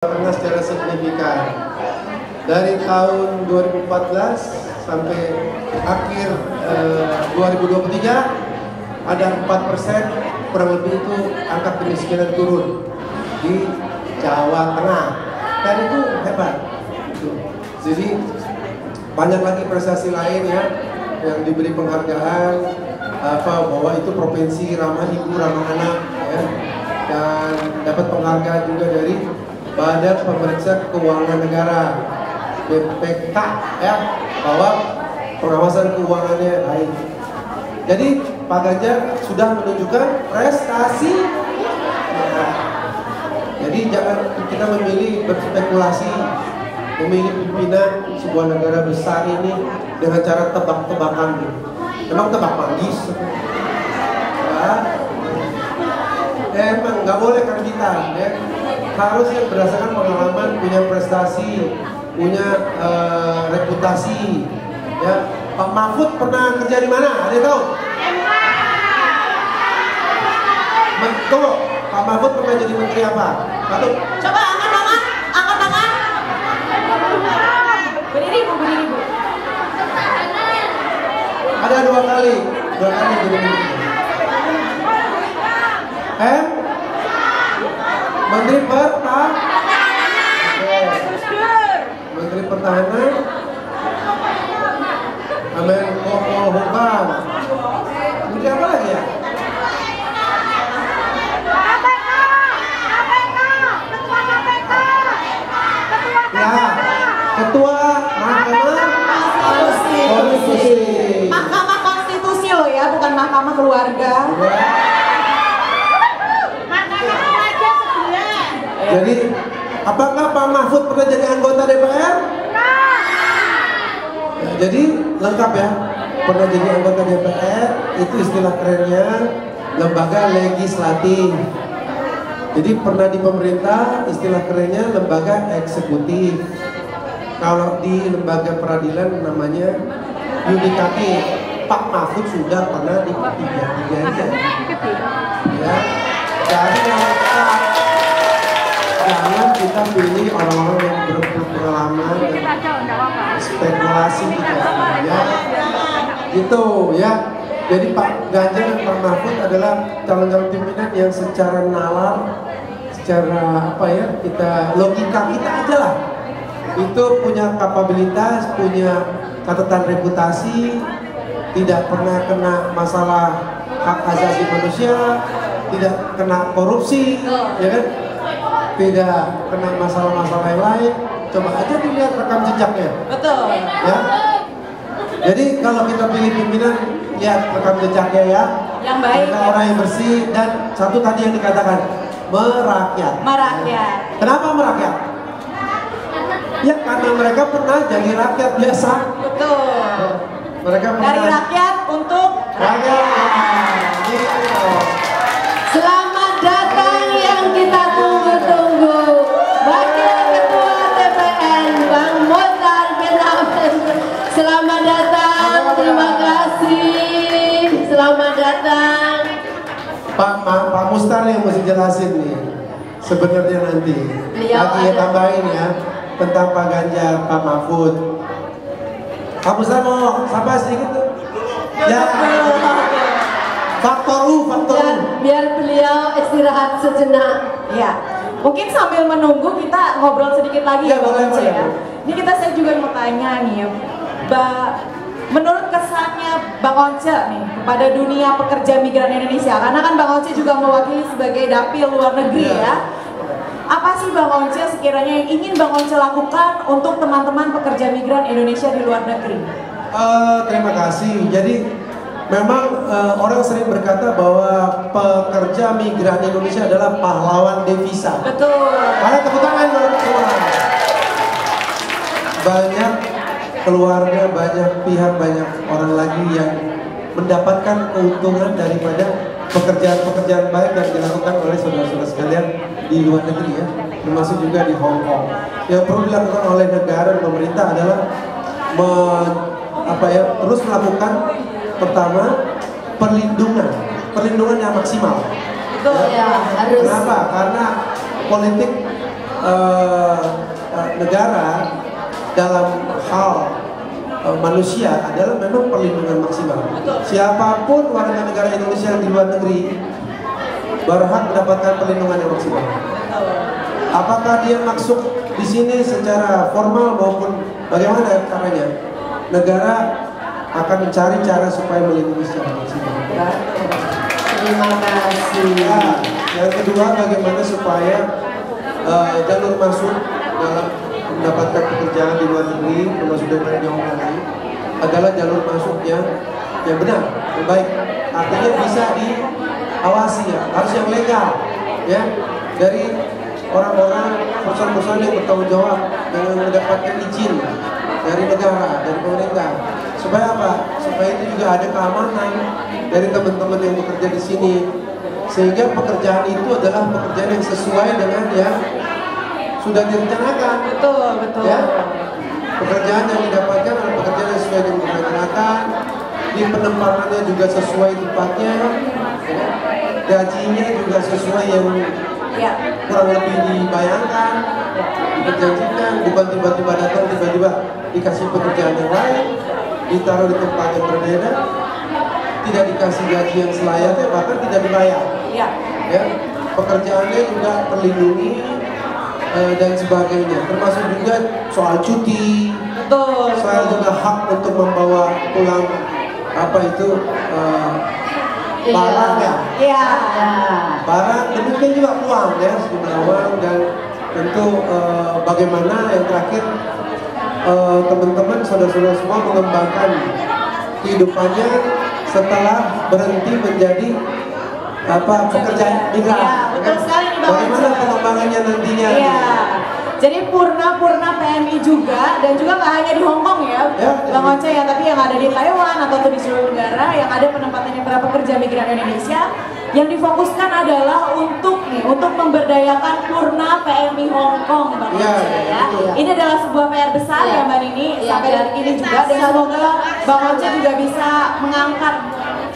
Karena secara signifikan dari tahun 2014 sampai akhir 2023 ada 4% kurang lebih itu angka kemiskinan turun di Jawa Tengah, dan itu hebat. Jadi banyak lagi prestasi lain ya yang diberi penghargaan bahwa itu provinsi ramah ibu ramah anak ya, dan dapat penghargaan juga dari Badan Pemeriksa Keuangan Negara BPK ya, bahwa pengawasan keuangannya baik. Jadi Pak Ganjar sudah menunjukkan prestasi ya. Jadi jangan kita memilih berspekulasi, memilih pimpinan sebuah negara besar ini dengan cara tebak-tebakan. Emang tebak manggis ya. Emang nggak boleh kan kita ya. Harus yang berdasarkan pengalaman, punya prestasi, punya reputasi. Ya, Pak Mahfud pernah kerja di mana? Ada yang tahu? Betul. Pak Mahfud pernah jadi menteri apa? Satu. Coba angkat tangan, angkat tangan. Berdiri bu, berdiri bu. Ada dua kali jadi menteri. Menteri Pertahanan. Menteri Pertahanan. Menko Polhukam. Menteri apa lagi ya? Ya, Ketua Mahkamah Konstitusi. Mahkamah Konstitusi loh ya, bukan Mahkamah Keluarga. Jadi, apakah Pak Mahfud pernah jadi anggota DPR? Ya, jadi lengkap ya, pernah jadi anggota DPR, itu istilah kerennya lembaga legislatif. Jadi pernah di pemerintah, istilah kerennya lembaga eksekutif. Kalau di lembaga peradilan namanya yudikatif. Pak Mahfud sudah pernah di ketiga-tiganya. Ya, jadi jangan kita pilih orang-orang yang berpengalaman dan spekulasi kita ya, gitu ya. Jadi Pak Ganjar dan Pak Mahfud adalah calon-calon pimpinan yang secara nalar, secara apa ya, kita logika kita aja lah, itu punya kapabilitas, punya catatan reputasi, tidak pernah kena masalah hak asasi manusia, tidak kena korupsi, ya kan? Tidak kena masalah-masalah yang lain. Coba aja dilihat rekam jejaknya. Betul. Ya. Jadi kalau kita pilih pimpinan, lihat rekam jejaknya ya. Yang baik. Mereka orang yang bersih, dan satu tadi yang dikatakan merakyat. Merakyat. Kenapa merakyat? Ya karena mereka pernah jadi rakyat biasa. Betul. Mereka pernah Dari rakyat untuk rakyat. Selamat datang yang kita tunggu-tunggu, Wakil Ketua TPN Bang Mohtar bin Hamid. Selamat datang, terima kasih. Selamat datang. Pak Mustar yang mesti jelasin nih sebenarnya nanti. Lagi ya tambahin ya tentang Pak Ganjar, Pak Mahfud. Pak Mustar mau sapa sedikit tuh? Ya. Faktor U. Biar beliau istirahat sejenak. Ya. Mungkin sambil menunggu kita ngobrol sedikit lagi ya, Bang Once ya. Ini saya juga mau tanya nih ya, menurut kesannya Bang Once nih kepada dunia pekerja migran Indonesia, karena kan Bang Once juga mewakili sebagai dapil luar negeri ya. Apa sih Bang Once sekiranya yang ingin Bang Once lakukan untuk teman-teman pekerja migran Indonesia di luar negeri? Terima kasih. Jadi memang orang sering berkata bahwa pekerja migran Indonesia adalah pahlawan devisa. Betul. Karena tepuk tangan semua. Banyak keluarga, banyak pihak, banyak orang lagi yang mendapatkan keuntungan daripada pekerjaan-pekerjaan baik yang dilakukan oleh saudara-saudara sekalian di luar negeri ya, termasuk juga di Hong Kong. Yang perlu dilakukan oleh negara dan pemerintah adalah terus melakukan pertama perlindungan yang maksimal. Betul ya, harus. Kenapa? Karena politik negara dalam hal manusia adalah memang perlindungan maksimal. Siapapun warga negara Indonesia yang di luar negeri berhak mendapatkan perlindungan yang maksimal. Apakah dia masuk di sini secara formal maupun bagaimana caranya? Negara akan mencari cara supaya melindungi secara maksimal. Terima kasih. Nah, yang kedua, bagaimana supaya jalur masuk dalam mendapatkan pekerjaan di luar negeri, termasuk dengan yang tadi, adalah jalur masuk yang benar, yang baik. Artinya bisa diawasi ya, harus yang legal, ya, dari orang-orang perusahaan-perusahaan yang bertanggung jawab dengan mendapatkan izin dari negara, dari pemerintah. Supaya apa? Supaya itu juga ada keamanan dari teman-teman yang bekerja di sini, sehingga pekerjaan itu adalah pekerjaan yang sesuai dengan yang sudah direncanakan. Betul. Ya, pekerjaan yang didapatkan adalah pekerjaan yang sesuai dengan direncanakan, di penempatannya juga sesuai tempatnya, gajinya juga sesuai yang kurang lebih dibayangkan, diperjanjikan, bukan tiba-tiba datang tiba-tiba dikasih pekerjaan yang lain, ditaruh di tempat yang berbeda, tidak dikasih gaji yang selayaknya, bahkan tidak dibayar. Ya, pekerjaannya juga terlindungi dan sebagainya, termasuk juga soal cuti. Soal juga hak untuk membawa pulang barang ya. Barang, demikian juga uang ya, sejumlah uang, dan tentu bagaimana yang terakhir teman-teman, saudara-saudara semua mengembangkan kehidupannya setelah berhenti menjadi pekerja migran. Betul sekali nih Bang. Bagaimana pengembangannya nantinya? Jadi Purna PMI juga, dan juga nggak hanya di Hong Kong ya, Bang Once ya, tapi yang ada di Taiwan atau di seluruh negara yang ada penempatannya para pekerja migran Indonesia, yang difokuskan adalah untuk memberdayakan Purna PMI Hong Kong, Bang Once ya. Ini adalah sebuah PR besar ya Mbak Nini, sampai detik ini juga, dan semoga Bang Once juga bisa mengangkat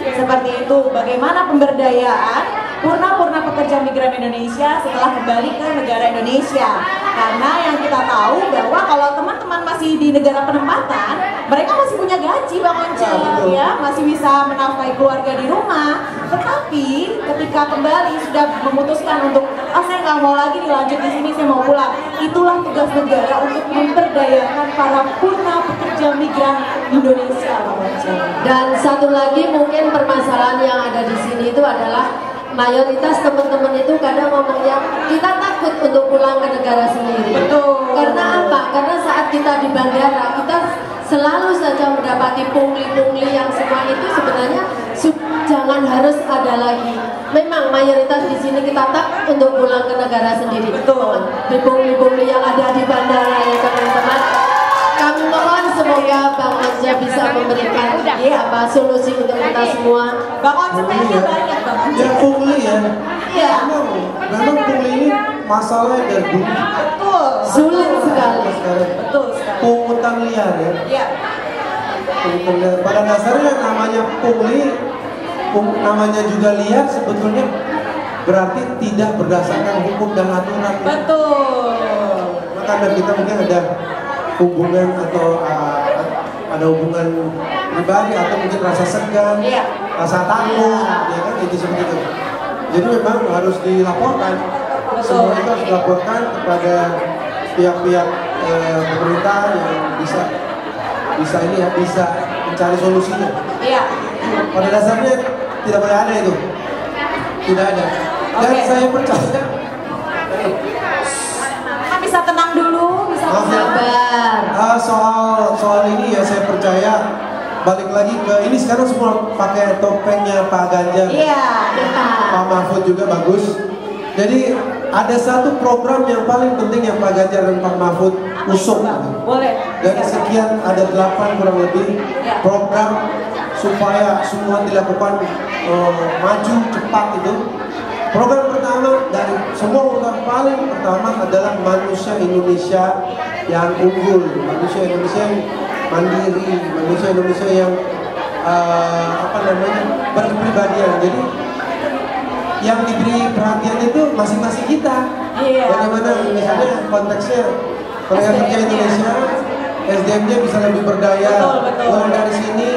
seperti itu, bagaimana pemberdayaan Purna pekerja migran Indonesia setelah kembali ke negara Indonesia. Karena yang kita tahu bahwa kalau teman-teman masih di negara penempatan, mereka masih punya gaji Bang Once, ya, masih bisa menafkahi keluarga di rumah. Tetapi ketika kembali sudah memutuskan untuk saya nggak mau lagi dilanjut di sini, saya mau pulang. Itulah tugas negara untuk memberdayakan para Purna pekerja migran Indonesia, Bang Once. Dan satu lagi mungkin permasalahan yang ada di sini itu adalah mayoritas teman-teman itu kadang ngomongnya kita takut untuk pulang ke negara sendiri. Betul. Karena apa? Karena saat kita di bandara kita selalu saja mendapati pungli-pungli yang semua itu sebenarnya jangan harus ada lagi. Memang mayoritas di sini kita takut untuk pulang ke negara sendiri. Betul. Di pungli-pungli yang ada di bandara ya teman-teman. Kami mohon semoga Bang Once bisa memberikan solusi untuk kita semua. Bang Once banyak Bang Once. Ya, pungli ya. Iya. Memang pungli ini masalahnya dari dulu. Betul. Sulit sekali. Betul sekali. Pungutan liar ya. Iya. Pungutan liar. Pada dasarnya namanya pungli, namanya juga liar, sebetulnya berarti tidak berdasarkan hukum dan aturan. Betul. Maka kita mungkin ada hubungan atau ada hubungan pribadi atau mungkin rasa segan, rasa takut, ya kan, itu seperti itu. Jadi memang harus dilaporkan. Semua itu harus dilaporkan kepada pihak-pihak pemerintah yang bisa mencari solusinya. Iya. Pada dasarnya tidak boleh ada itu, tidak ada. Dan saya percaya. Bisa tenang dulu, bisa sabar. Soal ini ya, saya percaya balik lagi ke ini, sekarang semua pakai topengnya Pak Ganjar. Pak Mahfud juga bagus. Jadi ada satu program yang paling penting yang Pak Ganjar dan Pak Mahfud usung. Boleh. Dari sekian ada 8 kurang lebih program supaya semua dilakukan maju cepat itu. Program pertama dari semua program paling pertama adalah manusia Indonesia yang unggul, manusia Indonesia yang mandiri, manusia Indonesia yang berkepribadian. Jadi yang diberi perhatian itu masing-masing kita. Iya. Bagaimana misalnya konteksnya tenaga kerja Indonesia, SDM-nya bisa lebih berdaya. Betul. Kalau dari sini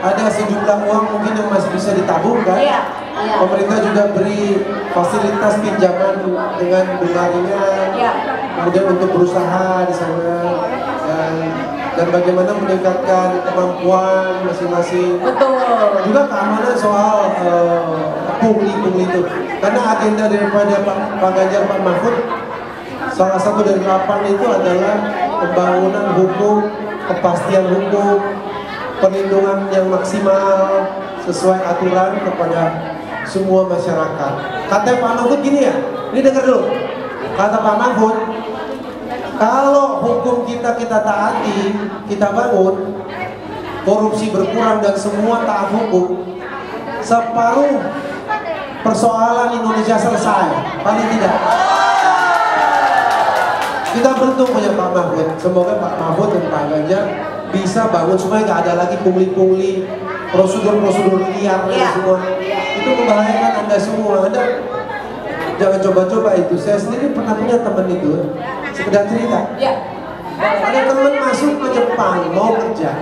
ada sejumlah uang mungkin yang masih bisa ditabung kan? Iya. Pemerintah juga beri fasilitas pinjaman dengan bunga ringan. Iya. Kemudian untuk berusaha di sana dan bagaimana meningkatkan kemampuan masing-masing. Betul. Juga keamanan soal pungli itu. Karena agenda daripada Pak Ganjar, Pak Mahfud, salah satu dari 8 itu adalah pembangunan hukum, kepastian hukum, perlindungan yang maksimal sesuai aturan kepada semua masyarakat. Kata Pak Mahfud gini ya, ini dengar dulu. Kata Pak Mahfud, kalau hukum kita taati, kita bangun, korupsi berkurang dan semua taat hukum, separuh persoalan Indonesia selesai, paling tidak. Kita beruntung punya Pak Mahfud. Semoga Pak Mahfud dan Pak Ganjar bisa bangun supaya nggak ada lagi pungli-pungli, prosedur-prosedur liar dan semua. Itu membahayakan Anda semua. Anda jangan coba-coba itu. Saya sendiri pernah punya teman itu, sekedar cerita. Ya. Ada teman masuk ke Jepang mau kerja,